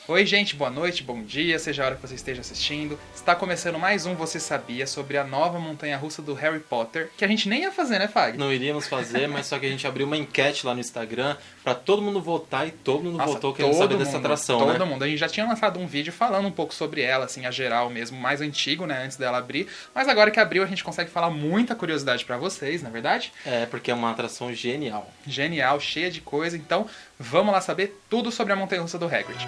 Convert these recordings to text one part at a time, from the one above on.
Oi gente, boa noite, bom dia, seja a hora que você esteja assistindo. Está começando mais um Você Sabia sobre a nova montanha-russa do Harry Potter, que a gente nem ia fazer, né, Fag? Não iríamos fazer, mas só que a gente abriu uma enquete lá no Instagram pra todo mundo votar e todo mundo votou querendo saber dessa atração, né? Todo mundo. A gente já tinha lançado um vídeo falando um pouco sobre ela, assim, a geral mesmo, mais antigo, né, antes dela abrir. Mas agora que abriu, a gente consegue falar muita curiosidade pra vocês, não é verdade? É, porque é uma atração genial. Genial, cheia de coisa. Então, vamos lá saber tudo sobre a montanha-russa do Hagrid.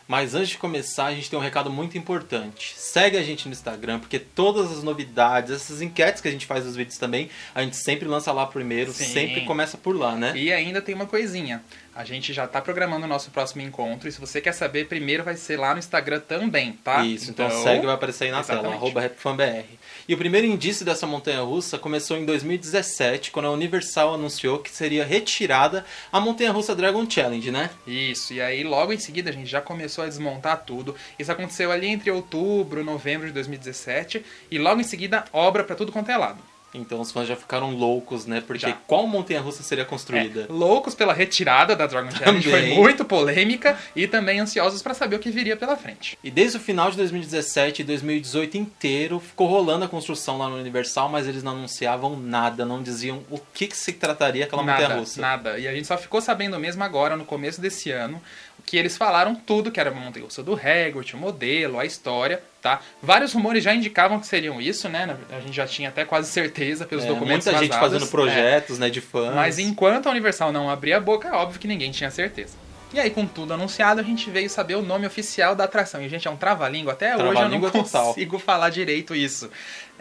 Mas antes de começar, a gente tem um recado muito importante. Segue a gente no Instagram, porque todas as novidades, essas enquetes que a gente faz nos vídeos também, a gente sempre lança lá primeiro, Sim. sempre começa por lá, né? E ainda tem uma coisinha. A gente já tá programando o nosso próximo encontro e se você quer saber, primeiro vai ser lá no Instagram também, tá? Isso, então segue, vai aparecer aí na tela, @RapFanBR. E o primeiro indício dessa montanha-russa começou em 2017, quando a Universal anunciou que seria retirada a montanha-russa Dragon Challenge, né? Isso, e aí logo em seguida a gente já começou a desmontar tudo. Isso aconteceu ali entre outubro e novembro de 2017 e logo em seguida obra pra tudo quanto é lado. Então os fãs já ficaram loucos, né? Porque Já. qual montanha-russa seria construída? Loucos pela retirada da Dragon Challenge, foi Também. muito polêmica e também ansiosos pra saber o que viria pela frente. E desde o final de 2017 e 2018 inteiro ficou rolando a construção lá no Universal, mas eles não anunciavam nada, não diziam o que se trataria aquela montanha-russa. Nada. E a gente só ficou sabendo mesmo agora, no começo desse ano, que eles falaram tudo, que era a montanha-russa do Hagrid, o modelo, a história, tá? Vários rumores já indicavam que seriam isso, né? A gente já tinha até quase certeza pelos documentos muita gente vazados. fazendo projetos, né, de fãs. Mas enquanto a Universal não abria a boca, é óbvio que ninguém tinha certeza. E aí, com tudo anunciado, a gente veio saber o nome oficial da atração. E, gente, é um trava-língua. Até hoje eu não consigo falar direito isso.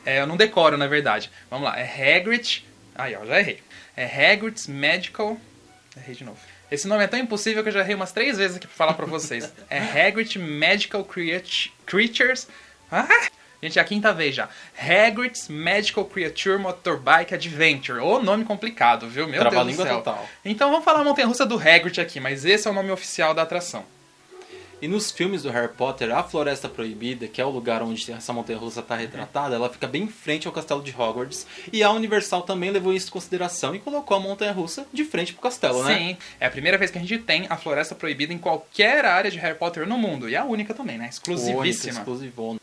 Eu não decoro, na verdade. Vamos lá. É Hagrid... Aí, ó, já errei. É Hagrid's Magical... Errei de novo. Esse nome é tão impossível que eu já errei umas 3 vezes aqui pra falar pra vocês. É Hagrid Magical Creatures... Gente, é a 5ª vez já. Hagrid's Magical Creature Motorbike Adventure. Ô, nome complicado, viu? Meu Deus do céu. Total. Então vamos falar a montanha-russa do Hagrid aqui, mas esse é o nome oficial da atração. E nos filmes do Harry Potter, a Floresta Proibida, que é o lugar onde essa montanha-russa está retratada, ela fica bem em frente ao castelo de Hogwarts. E a Universal também levou isso em consideração e colocou a montanha-russa de frente pro castelo, né? Sim, é a primeira vez que a gente tem a Floresta Proibida em qualquer área de Harry Potter no mundo. E é a única também, né? Exclusivíssima. Exclusivona.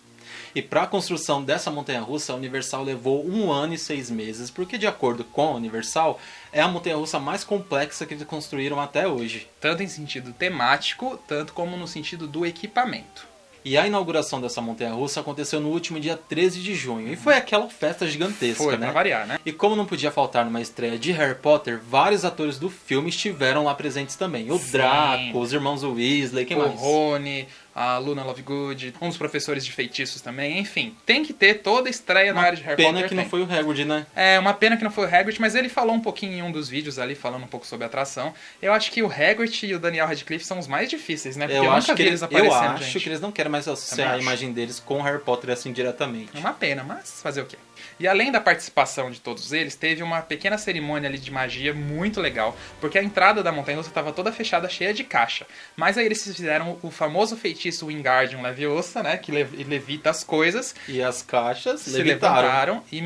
E para a construção dessa montanha-russa, a Universal levou 1 ano e 6 meses, porque de acordo com a Universal, é a montanha-russa mais complexa que eles construíram até hoje. Tanto em sentido temático, tanto como no sentido do equipamento. E a inauguração dessa montanha-russa aconteceu no último dia 13 de junho. E foi aquela festa gigantesca, Foi, né? pra variar, né? E como não podia faltar numa estreia de Harry Potter, vários atores do filme estiveram lá presentes também. O Draco, os irmãos Weasley, quem mais? O Rony, a Luna Lovegood, uns professores de feitiços também, enfim. Tem que ter toda a estreia na área de Harry Potter. Pena que não foi o Hagrid, né? É, uma pena que não foi o Hagrid, mas ele falou um pouquinho em um dos vídeos ali, falando um pouco sobre a atração. Eu acho que o Hagrid e o Daniel Radcliffe são os mais difíceis, né? Porque eu nunca vi eles aparecendo, Eu acho gente. que eles não querem mais associar a imagem deles com Harry Potter assim diretamente. É uma pena, mas fazer o quê? E além da participação de todos eles, teve uma pequena cerimônia ali de magia muito legal, porque a entrada da montanha-russa estava toda fechada, cheia de caixa. Mas aí eles fizeram o famoso feitiço Wingardium Leviosa, né, que levita as coisas. E as caixas se levantaram e,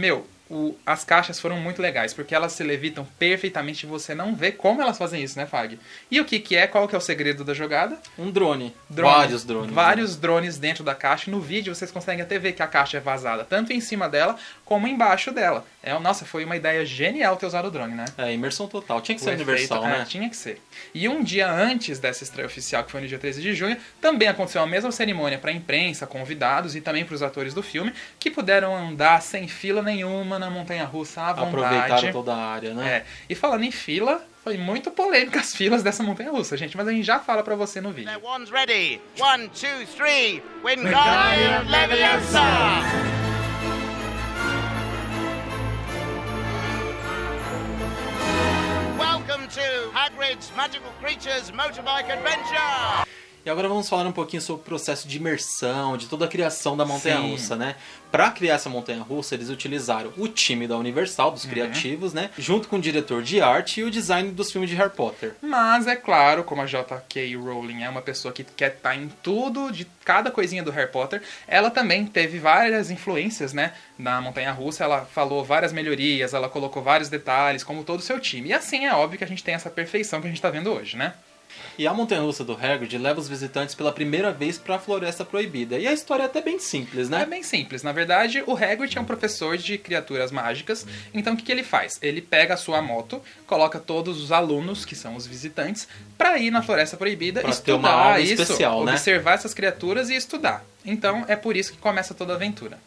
as caixas foram muito legais, porque elas se levitam perfeitamente e você não vê como elas fazem isso, né, Fag? E o que é? Qual que é o segredo da jogada? Um drone. Vários drones. Vários drones dentro da caixa. No vídeo vocês conseguem até ver que a caixa é vazada, tanto em cima dela como embaixo dela. Nossa, foi uma ideia genial ter usado o drone, né? É, imersão total. Tinha que ser universal, né? Tinha que ser. E um dia antes dessa estreia oficial, que foi no dia 13 de junho, também aconteceu a mesma cerimônia para a imprensa, convidados e também para os atores do filme, que puderam andar sem fila nenhuma na montanha-russa à vontade. Aproveitaram toda a área, né? E falando em fila, foi muito polêmica as filas dessa montanha-russa, gente, mas a gente já fala pra você no vídeo. One's ready. 1, 2, 3. Wingardium Leviosa! Welcome to Hagrid's Magical Creatures Motorbike Adventure! E agora vamos falar um pouquinho sobre o processo de imersão, de toda a criação da montanha-russa, né? Para criar essa montanha-russa, eles utilizaram o time da Universal, dos criativos, né? Junto com o diretor de arte e o design dos filmes de Harry Potter. Mas é claro, como a J.K. Rowling é uma pessoa que quer estar em tudo, de cada coisinha do Harry Potter, ela também teve várias influências, né? Na montanha-russa, ela falou várias melhorias, ela colocou vários detalhes, como todo o seu time. E assim é óbvio que a gente tem essa perfeição que a gente tá vendo hoje, né? E a montanha-russa do Hagrid leva os visitantes pela primeira vez para a Floresta Proibida. E a história é até bem simples, né? É bem simples. Na verdade, o Hagrid é um professor de criaturas mágicas. Então, o que ele faz? Ele pega a sua moto, coloca todos os alunos, que são os visitantes, para ir na Floresta Proibida, pra estudar ter uma aula isso, especial, né? Observar essas criaturas e estudar. Então, é por isso que começa toda a aventura.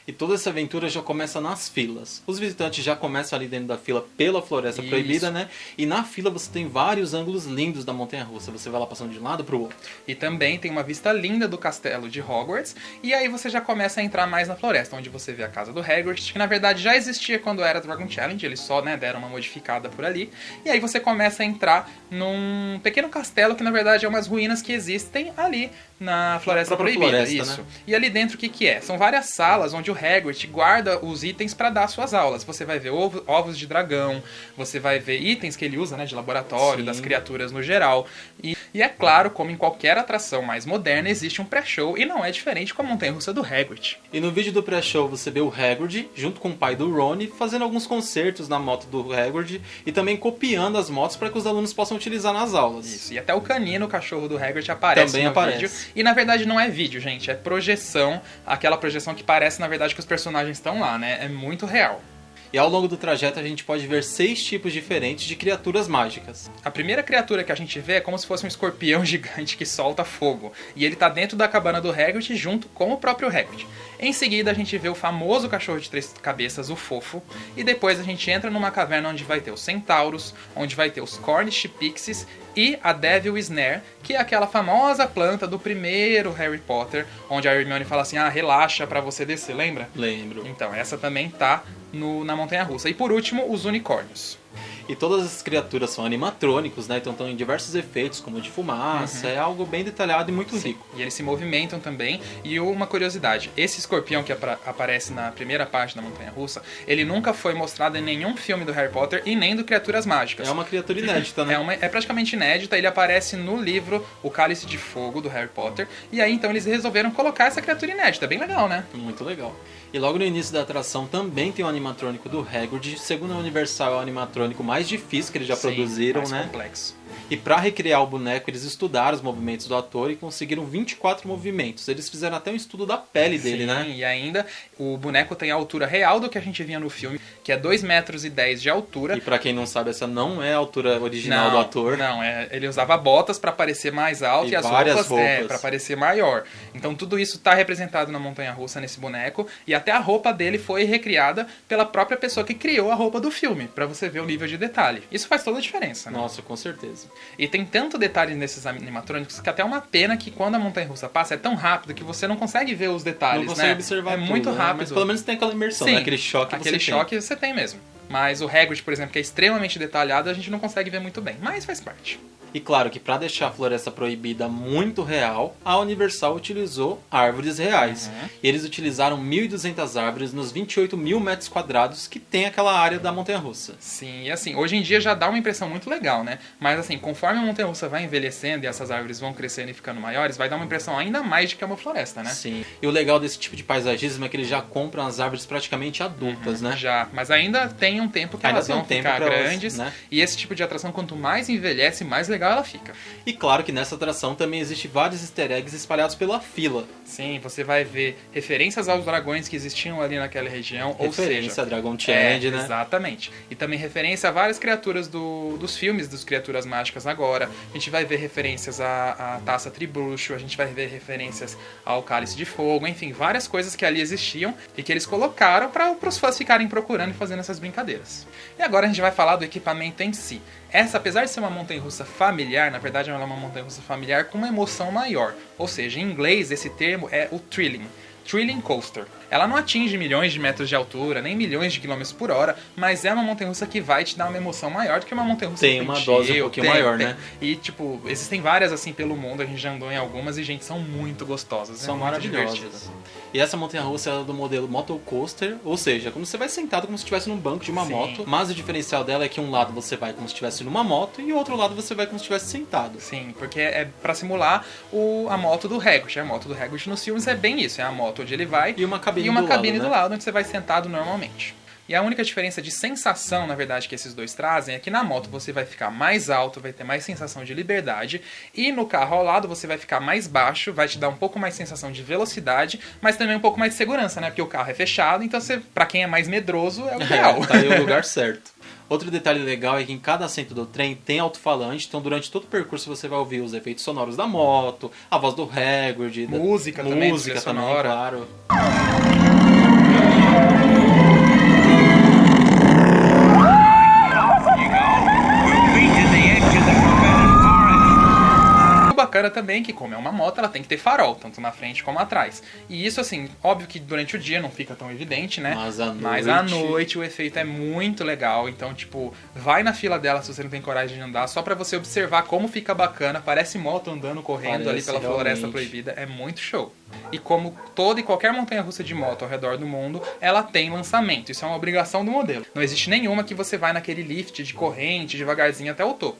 E toda essa aventura já começa nas filas. Os visitantes já começam ali dentro da fila pela Floresta Proibida, né? E na fila você tem vários ângulos lindos da montanha-russa. Você vai lá passando de um lado pro outro. E também tem uma vista linda do castelo de Hogwarts. E aí você já começa a entrar mais na floresta, onde você vê a casa do Hagrid, que na verdade já existia quando era Dragon Challenge. Eles só, né, deram uma modificada por ali. E aí você começa a entrar num pequeno castelo, que na verdade é umas ruínas que existem ali na Floresta Proibida. Floresta, isso. Né? E ali dentro o que é? São várias salas onde o Hagrid guarda os itens para dar suas aulas. Você vai ver ovos de dragão, você vai ver itens que ele usa, né, de laboratório, das criaturas no geral. E é claro, como em qualquer atração mais moderna, existe um pré-show e não é diferente com a montanha-russa do Hagrid. E no vídeo do pré-show você vê o Hagrid, junto com o pai do Rony, fazendo alguns concertos na moto do Hagrid e também copiando as motos para que os alunos possam utilizar nas aulas. Isso, e até o Canino, o cachorro do Hagrid, aparece também no aparece. vídeo. E na verdade não é vídeo, gente, é projeção, aquela projeção que parece na verdade que os personagens estão lá, né? É muito real. E ao longo do trajeto a gente pode ver 6 tipos diferentes de criaturas mágicas. A primeira criatura que a gente vê é como se fosse um escorpião gigante que solta fogo. E ele tá dentro da cabana do Hagrid junto com o próprio Hagrid. Em seguida a gente vê o famoso cachorro de 3 cabeças, o Fofo. E depois a gente entra numa caverna onde vai ter os Centauros, onde vai ter os Cornish Pixies e a Devil Snare, que é aquela famosa planta do primeiro Harry Potter, onde a Hermione fala assim, relaxa pra você descer, lembra? Lembro. Então, essa também tá na montanha-russa. E por último, os unicórnios. E todas as criaturas são animatrônicos, né? Então estão em diversos efeitos, como de fumaça. É algo bem detalhado e muito rico. E eles se movimentam também. E uma curiosidade, esse escorpião que aparece na primeira parte da montanha-russa, ele nunca foi mostrado em nenhum filme do Harry Potter e nem do Criaturas Mágicas. É uma criatura inédita, né? É praticamente inédita. Ele aparece no livro O Cálice de Fogo, do Harry Potter. E aí, então, eles resolveram colocar essa criatura inédita. Bem legal, né? Muito legal. E logo no início da atração também tem o animatrônico do Hagrid. Segundo a Universal, é o animatrônico mais difícil que eles já produziram, mais né? complexo. E para recriar o boneco, eles estudaram os movimentos do ator e conseguiram 24 movimentos. Eles fizeram até um estudo da pele dele, né? E ainda o boneco tem a altura real do que a gente via no filme, que é 2,10 metros de altura. E para quem não sabe, essa não é a altura original do ator. Não, ele usava botas para parecer mais alto e as roupas para parecer maior. Então tudo isso está representado na montanha-russa nesse boneco e até a roupa dele foi recriada pela própria pessoa que criou a roupa do filme, para você ver o nível de detalhe. Isso faz toda a diferença, né? Nossa, com certeza. E tem tanto detalhe nesses animatrônicos que até é uma pena que quando a montanha-russa passa é tão rápido que você não consegue ver os detalhes, não consegue né? observar tudo, muito rápido. Mas pelo menos tem aquela imersão, né? Aquele choque você tem mesmo. Mas o Hagrid, por exemplo, que é extremamente detalhado, a gente não consegue ver muito bem. Mas faz parte. E claro que para deixar a Floresta Proibida muito real, a Universal utilizou árvores reais. E eles utilizaram 1.200 árvores nos 28 mil metros quadrados que tem aquela área da montanha-russa. Sim, e assim, hoje em dia já dá uma impressão muito legal, né? Mas assim, conforme a montanha-russa vai envelhecendo e essas árvores vão crescendo e ficando maiores, vai dar uma impressão ainda mais de que é uma floresta, né? Sim. E o legal desse tipo de paisagismo é que eles já compram as árvores praticamente adultas, né? Já, mas ainda tem um tempo que elas vão ficar grandes. Né? E esse tipo de atração, quanto mais envelhece, mais legal ela fica. E claro que nessa atração também existe vários easter eggs espalhados pela fila. Sim, você vai ver referências aos dragões que existiam ali naquela região, referência a Dragon Challenge, né? Exatamente. E também referência a várias criaturas dos filmes dos Criaturas Mágicas agora. A gente vai ver referências à Taça Tribruxo, a gente vai ver referências ao Cálice de Fogo, enfim, várias coisas que ali existiam e que eles colocaram para os fãs ficarem procurando e fazendo essas brincadeiras. E agora a gente vai falar do equipamento em si. Essa, apesar de ser uma montanha-russa familiar, na verdade ela é uma montanha-russa familiar com uma emoção maior. Ou seja, em inglês esse termo é o thrilling coaster. Ela não atinge milhões de metros de altura, nem milhões de quilômetros por hora, mas é uma montanha-russa que vai te dar uma emoção maior do que uma montanha-russa tem uma dose um pouquinho maior, né? E, tipo, existem várias assim pelo mundo, a gente já andou em algumas e, gente, são muito gostosas. São maravilhosas. E essa montanha-russa é do modelo Moto Coaster, ou seja, como você vai sentado como se estivesse num banco de uma moto, mas o diferencial dela é que um lado você vai como se estivesse numa moto e o outro lado você vai como se estivesse sentado. Sim, porque é pra simular a moto do Hagrid. A moto do Hagrid nos filmes é bem isso, é a moto onde ele vai e uma cabine do lado onde você vai sentado normalmente. E a única diferença de sensação, na verdade, que esses dois trazem é que na moto você vai ficar mais alto, vai ter mais sensação de liberdade, e no carro ao lado você vai ficar mais baixo, vai te dar um pouco mais sensação de velocidade, mas também um pouco mais de segurança, né? Porque o carro é fechado, então pra quem é mais medroso é o ideal. Tá aí o lugar certo. Outro detalhe legal é que em cada assento do trem tem alto-falante, então durante todo o percurso você vai ouvir os efeitos sonoros da moto, a voz do Hagrid, música também, claro. Bacana também que, como é uma moto, ela tem que ter farol, tanto na frente como atrás. E isso, assim, óbvio que durante o dia não fica tão evidente, né? Mas à noite o efeito é muito legal. Então, tipo, vai na fila dela se você não tem coragem de andar, só pra você observar como fica bacana. Parece moto andando, correndo ali pela Floresta Proibida. É muito show. E como toda e qualquer montanha-russa de moto ao redor do mundo, ela tem lançamento. Isso é uma obrigação do modelo. Não existe nenhuma que você vai naquele lift de corrente, devagarzinho até o topo.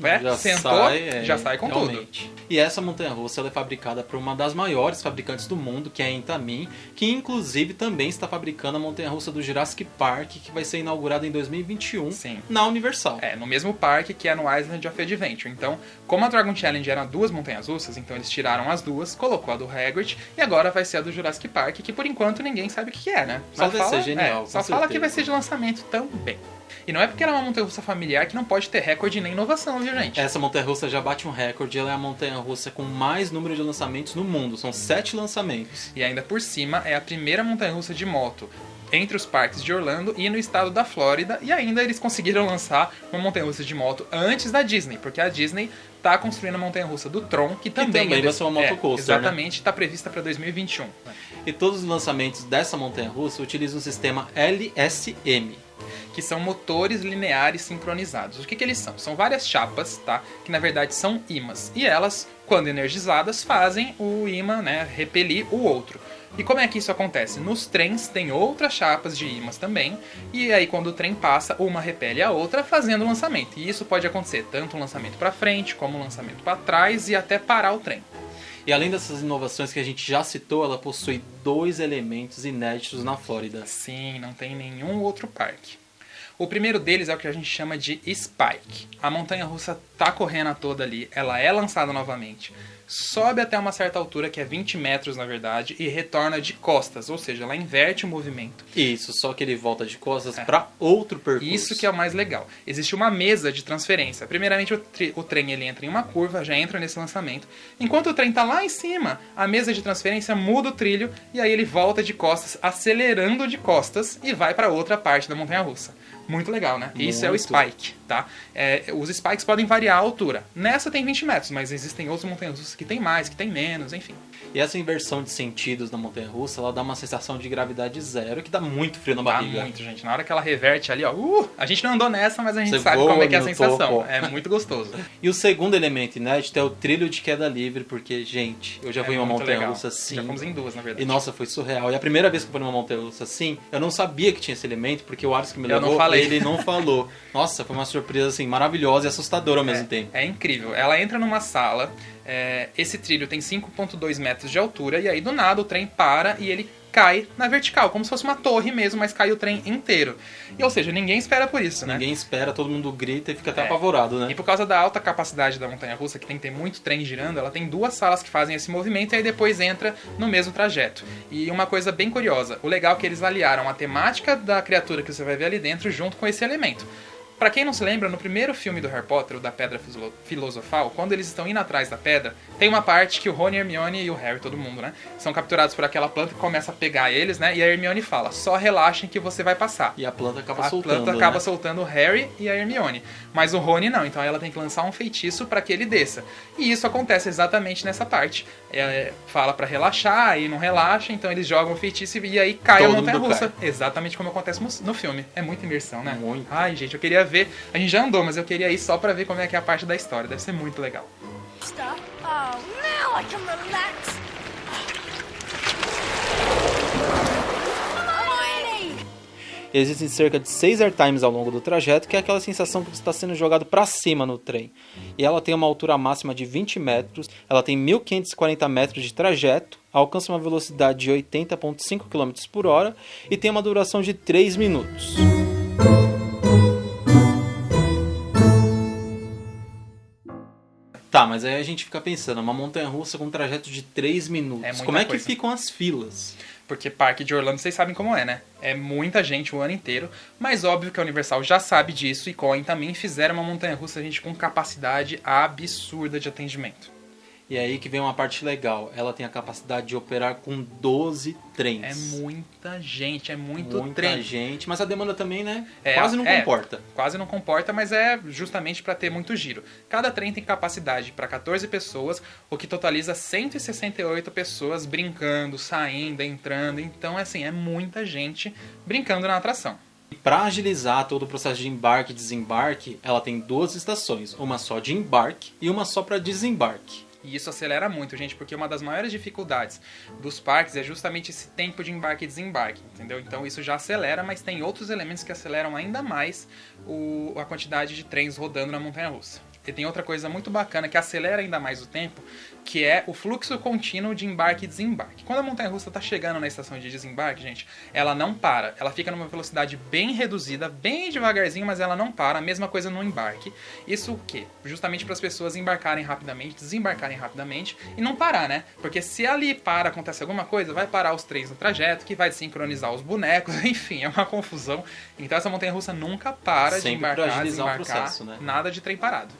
Já sai com realmente. Tudo. E essa montanha-russa ela é fabricada por uma das maiores fabricantes do mundo, que é a Intamin, que inclusive também está fabricando a montanha-russa do Jurassic Park, que vai ser inaugurada em 2021 na Universal. No mesmo parque que é no Island of Adventure. Então, como a Dragon Challenge eram duas montanhas-russas, então eles tiraram as duas, colocou a do Hagrid, e agora vai ser a do Jurassic Park, que por enquanto ninguém sabe o que é, né? Só vai ser genial. Só fala que vai ser de lançamento também. E não é porque ela é uma montanha-russa familiar que não pode ter recorde nem inovação, viu, gente? Essa montanha-russa já bate um recorde. Ela é a montanha-russa com mais número de lançamentos no mundo. São 7 lançamentos. E ainda por cima, é a primeira montanha-russa de moto entre os parques de Orlando e no estado da Flórida. E ainda eles conseguiram lançar uma montanha-russa de moto antes da Disney. Porque a Disney tá construindo a montanha-russa do Tron, que também vai ser uma motocoaster, exatamente, está prevista para 2021. E todos os lançamentos dessa montanha-russa utilizam o sistema LSM, que são motores lineares sincronizados. O que eles são? São várias chapas, tá? Que na verdade são ímãs. E elas, quando energizadas, fazem o ímã, né, repelir o outro. E como é que isso acontece? Nos trens tem outras chapas de ímãs também, e aí quando o trem passa, uma repele a outra, fazendo o lançamento. E isso pode acontecer tanto um lançamento para frente, como um lançamento para trás e até parar o trem. E além dessas inovações que a gente já citou, ela possui 2 elementos inéditos na Flórida. Sim, não tem nenhum outro parque. O primeiro deles é o que a gente chama de Spike. A montanha-russa tá correndo a toda ali, ela é lançada novamente, sobe até uma certa altura, que é 20 metros na verdade, e retorna de costas, ou seja, ela inverte o movimento. Isso, só que ele volta de costas para outro percurso. Isso que é o mais legal. Existe uma mesa de transferência. Primeiramente, o trem ele entra em uma curva, já entra nesse lançamento. Enquanto o trem tá lá em cima, a mesa de transferência muda o trilho, e aí ele volta de costas, acelerando de costas, e vai para outra parte da montanha-russa. Muito legal, né? Isso é o Spike, tá? Os Spikes podem variar a altura. Nessa tem 20 metros, mas existem outras montanhas-russas que tem mais, que tem menos, enfim. E essa inversão de sentidos na montanha-russa, ela dá uma sensação de gravidade zero, que dá muito frio na barriga. Dá muito, gente. Na hora que ela reverte ali, ó, a gente não andou nessa, mas a gente sabe como é que é a sensação. Topo. É muito gostoso. E o segundo elemento inédito é o trilho de queda livre, porque, gente, eu já fui em uma montanha-russa assim. Já fomos em duas, na verdade. E, nossa, foi surreal. E a primeira vez que eu fui numa montanha-russa assim, eu não sabia que tinha esse elemento, porque o Alex que me levou, ele não falou. Nossa, foi uma surpresa, assim, maravilhosa e assustadora ao mesmo tempo. É incrível. Ela entra numa sala, esse trilho tem 5,2 metros de altura, e aí do nada o trem para e ele cai na vertical, como se fosse uma torre mesmo, mas cai o trem inteiro. E, ou seja, ninguém espera por isso, né? Ninguém espera, todo mundo grita e fica até apavorado, né? E por causa da alta capacidade da montanha-russa, que tem que ter muito trem girando, ela tem 2 salas que fazem esse movimento e aí depois entra no mesmo trajeto. E uma coisa bem curiosa, o legal é que eles aliaram a temática da criatura que você vai ver ali dentro junto com esse elemento. Pra quem não se lembra, no primeiro filme do Harry Potter, o da Pedra Filosofal, quando eles estão indo atrás da pedra, tem uma parte que o Rony, a Hermione e o Harry, todo mundo, né, são capturados por aquela planta que começa a pegar eles, né, e a Hermione fala, só relaxem que você vai passar. E a planta acaba soltando o Harry e a Hermione. Mas o Rony não, então ela tem que lançar um feitiço pra que ele desça. E isso acontece exatamente nessa parte. Fala pra relaxar e não relaxa, então eles jogam o feitiço e aí cai a montanha-russa. Exatamente como acontece no filme. É muita imersão, né? Muito. Ai, gente, eu queria ver. A gente já andou, mas eu queria ir só pra ver como é que é a parte da história. Deve ser muito legal. Stop. Oh, now I can relax. Existem cerca de 6 airtimes ao longo do trajeto, que é aquela sensação que você está sendo jogado para cima no trem. E ela tem uma altura máxima de 20 metros, ela tem 1.540 metros de trajeto, alcança uma velocidade de 80,5 km por hora e tem uma duração de 3 minutos. mas aí a gente fica pensando, uma montanha-russa com um trajeto de 3 minutos. Como é que ficam as filas? Porque parque de Orlando, vocês sabem como é, né? É muita gente o ano inteiro, mas óbvio que a Universal já sabe disso e Coen também fizeram uma montanha-russa, gente, com capacidade absurda de atendimento. E aí que vem uma parte legal, ela tem a capacidade de operar com 12 trens. É muita gente, é muito trem. Muita gente, mas a demanda também, né? Não comporta. Quase não comporta, mas é justamente para ter muito giro. Cada trem tem capacidade para 14 pessoas, o que totaliza 168 pessoas brincando, saindo, entrando. Então, assim, é muita gente brincando na atração. E para agilizar todo o processo de embarque e desembarque, ela tem 2 estações, uma só de embarque e uma só para desembarque. E isso acelera muito, gente, porque uma das maiores dificuldades dos parques é justamente esse tempo de embarque e desembarque, entendeu? Então isso já acelera, mas tem outros elementos que aceleram ainda mais a quantidade de trens rodando na montanha-russa. E tem outra coisa muito bacana que acelera ainda mais o tempo, que é o fluxo contínuo de embarque e desembarque. Quando a montanha-russa está chegando na estação de desembarque, gente, ela não para. Ela fica numa velocidade bem reduzida, bem devagarzinho, mas ela não para. A mesma coisa no embarque. Isso o quê? Justamente para as pessoas embarcarem rapidamente, desembarcarem rapidamente e não parar, né? Porque se ali acontece alguma coisa, vai parar os trens no trajeto, que vai sincronizar os bonecos, enfim, é uma confusão. Então essa montanha-russa nunca para de embarcar, desembarcar, o processo, né? Nada de trem parado.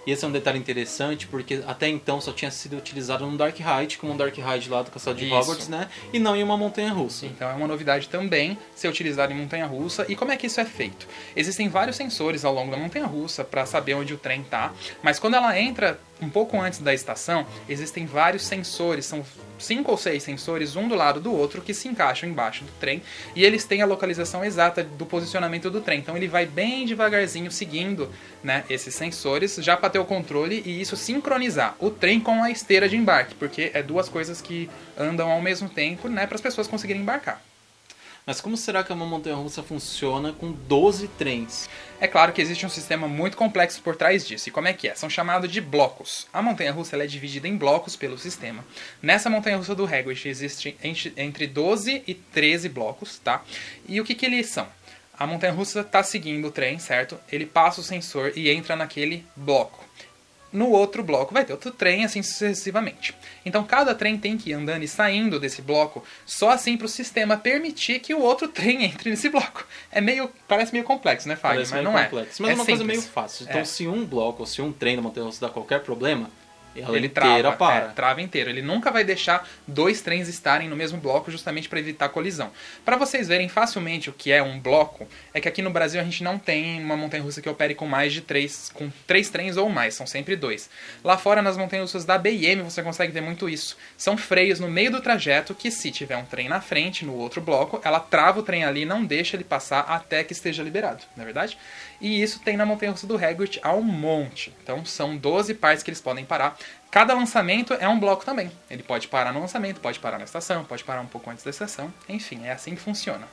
E esse é um detalhe interessante, porque até então só tinha sido utilizado no Dark Ride, como um Dark Ride lá do Castelo de Hogwarts, né? E não em uma montanha-russa. Então é uma novidade também ser utilizado em montanha-russa. E como é que isso é feito? Existem vários sensores ao longo da montanha-russa para saber onde o trem está, mas quando ela entra um pouco antes da estação, existem vários sensores, são 5 ou 6 sensores, um do lado do outro, que se encaixam embaixo do trem, e eles têm a localização exata do posicionamento do trem. Então ele vai bem devagarzinho seguindo, né, esses sensores, já para ter o controle e isso sincronizar o trem com a esteira de embarque, porque é duas coisas que andam ao mesmo tempo, né, para as pessoas conseguirem embarcar. Mas como será que uma montanha-russa funciona com 12 trens? É claro que existe um sistema muito complexo por trás disso. E como é que é? São chamados de blocos. A montanha-russa é dividida em blocos pelo sistema. Nessa montanha-russa do Hagrid existe entre 12 e 13 blocos, tá? E o que eles são? A montanha-russa está seguindo o trem, certo? Ele passa o sensor e entra naquele bloco. No outro bloco vai ter outro trem, assim sucessivamente. Então cada trem tem que ir andando e saindo desse bloco, só assim para o sistema permitir que o outro trem entre nesse bloco. Parece meio complexo, né, Fagner? Mas não complexo. Mas é uma coisa meio fácil. Então se um bloco ou se um trem da montanha-russa dá qualquer problema, ele trava inteiro. Ele nunca vai deixar 2 trens estarem no mesmo bloco justamente para evitar colisão. Para vocês verem facilmente o que é um bloco, é que aqui no Brasil a gente não tem uma montanha-russa que opere com mais de 3 trens ou mais, são sempre 2. Lá fora nas montanhas-russas da B&M você consegue ver muito isso. São freios no meio do trajeto que se tiver um trem na frente, no outro bloco, ela trava o trem ali e não deixa ele passar até que esteja liberado, não é verdade? E isso tem na montanha-russa do Hagrid ao monte. Então são 12 partes que eles podem parar. Cada lançamento é um bloco também. Ele pode parar no lançamento, pode parar na estação, pode parar um pouco antes da estação. Enfim, é assim que funciona.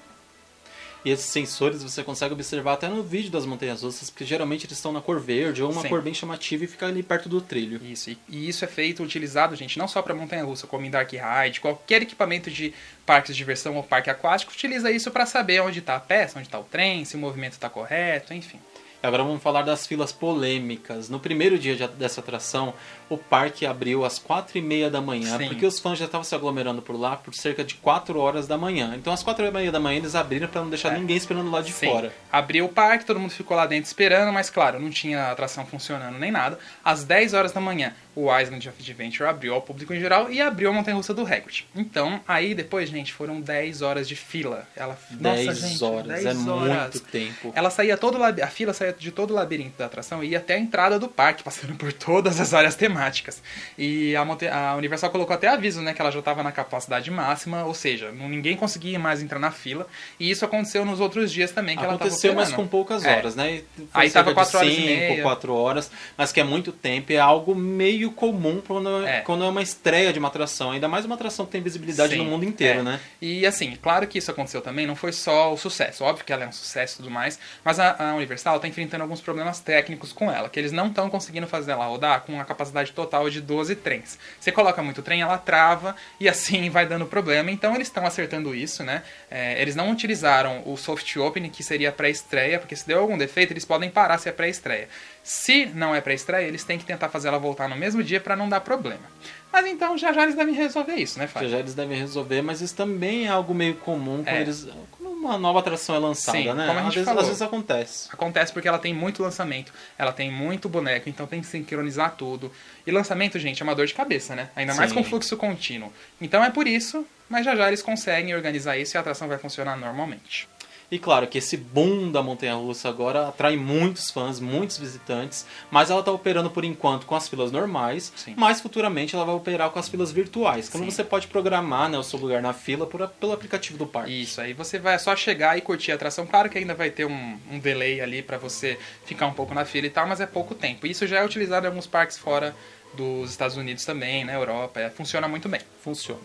E esses sensores você consegue observar até no vídeo das montanhas-russas, porque geralmente eles estão na cor verde ou uma cor bem chamativa e fica ali perto do trilho. Isso, e isso é utilizado, gente, não só para montanha-russa, como em Dark Ride, qualquer equipamento de parques de diversão ou parque aquático utiliza isso para saber onde está a peça, onde está o trem, se o movimento está correto, enfim. Agora vamos falar das filas polêmicas. No primeiro dia dessa atração, o parque abriu às 4h30 da manhã, porque os fãs já estavam se aglomerando por lá por cerca de 4 horas da manhã. Então às 4h30 da manhã eles abriram para não deixar ninguém esperando lá de fora. Abriu o parque, todo mundo ficou lá dentro esperando, mas claro, não tinha atração funcionando nem nada. Às 10 horas da manhã, o Island of Adventure abriu ao público em geral e abriu a montanha-russa do Hagrid. Então, aí depois, gente, foram 10 horas de fila. 10 horas, é muito tempo. A fila saía de todo o labirinto da atração e ia até a entrada do parque, passando por todas as áreas temáticas. E a Universal colocou até aviso, né, que ela já estava na capacidade máxima, ou seja, ninguém conseguia mais entrar na fila. E isso aconteceu nos outros dias também que ela estava operando. Aconteceu, mas com poucas horas, né? Aí estava 4 horas e meia. 4 horas, mas que é muito tempo, é algo meio comum quando é uma estreia de uma atração, ainda mais uma atração que tem visibilidade no mundo inteiro, né? E assim, claro que isso aconteceu também, não foi só o sucesso, óbvio que ela é um sucesso e tudo mais, mas a Universal está enfrentando alguns problemas técnicos com ela, que eles não estão conseguindo fazer ela rodar com a capacidade total de 12 trens. Você coloca muito trem, ela trava e assim vai dando problema, então eles estão acertando isso, né? Eles não utilizaram o soft opening, que seria pré-estreia, porque se deu algum defeito, eles podem parar se é pré-estreia. Se não é pré-estreia, eles têm que tentar fazer ela voltar no mesmo mesmo dia para não dar problema. Mas então já eles devem resolver isso, né, Fábio? Já eles devem resolver, mas isso também é algo meio comum quando uma nova atração é lançada, Sim, né? Como a gente falou, às vezes acontece. Acontece porque ela tem muito lançamento, ela tem muito boneco, então tem que sincronizar tudo. E lançamento, gente, é uma dor de cabeça, né? Ainda mais com fluxo contínuo. Então é por isso, mas já eles conseguem organizar isso e a atração vai funcionar normalmente. E claro que esse boom da montanha-russa agora atrai muitos fãs, muitos visitantes, mas ela está operando por enquanto com as filas normais, mas futuramente ela vai operar com as filas virtuais, quando você pode programar, né, o seu lugar na fila pelo aplicativo do parque. Isso, aí você vai só chegar e curtir a atração. Claro que ainda vai ter um delay ali para você ficar um pouco na fila e tal, mas é pouco tempo. Isso já é utilizado em alguns parques fora dos Estados Unidos também, na Europa, funciona muito bem. Funciona.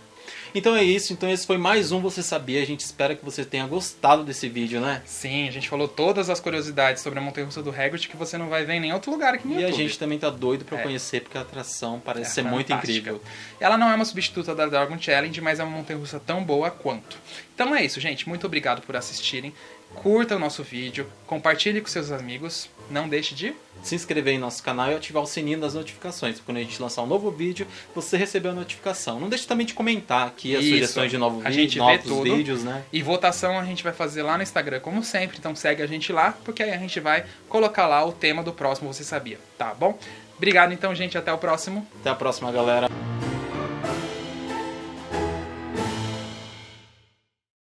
Então é isso, então esse foi mais um Você Sabia, a gente espera que você tenha gostado desse vídeo, né? Sim, a gente falou todas as curiosidades sobre a montanha-russa do Hagrid que você não vai ver em nenhum outro lugar aqui no YouTube. E a gente também tá doido pra conhecer, porque a atração parece ser muito incrível. Ela não é uma substituta da Dragon Challenge, mas é uma montanha-russa tão boa quanto. Então é isso, gente, muito obrigado por assistirem. Curta o nosso vídeo, compartilhe com seus amigos, não deixe de se inscrever em nosso canal e ativar o sininho das notificações. Quando a gente lançar um novo vídeo, você recebeu a notificação. Não deixe também de comentar aqui as sugestões de novos vídeos, né? E votação a gente vai fazer lá no Instagram, como sempre. Então segue a gente lá, porque aí a gente vai colocar lá o tema do próximo Você Sabia, tá bom? Obrigado então, gente. Até o próximo. Até a próxima, galera.